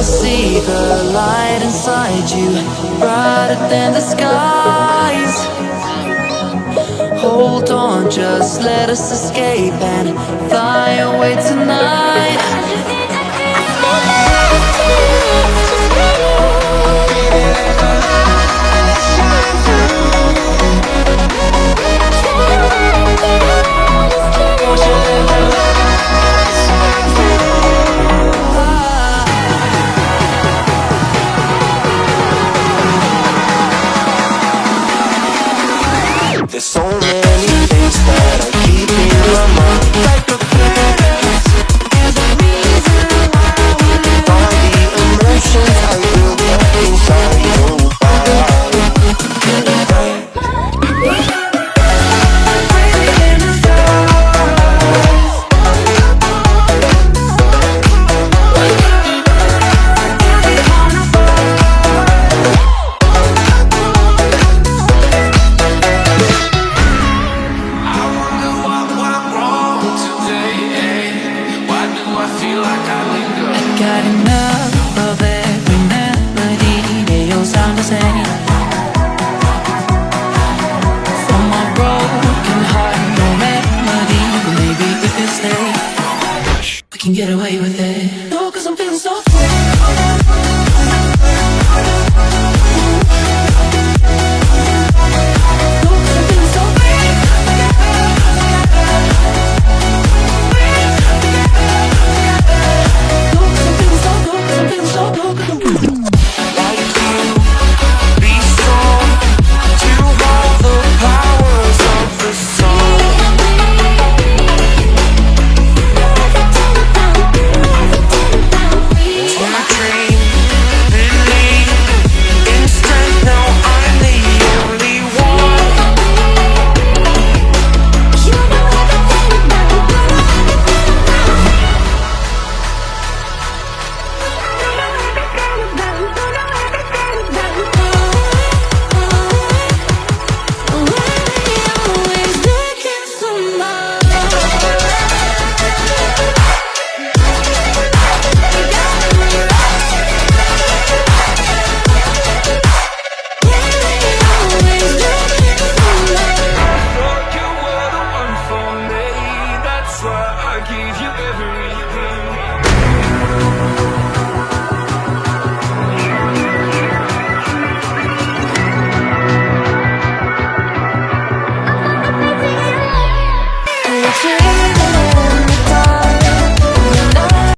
see the light inside you, brighter than the skies. Hold on, just let us escape and fly away tonight. There's so many things that I keep in my mind, like a past. All the emotions I built up inside your body. Got enough of every melody, they all sound the same. From my broken heart, no remedy. Maybe if you stay, we can get away with it. No, 'cause I'm feeling so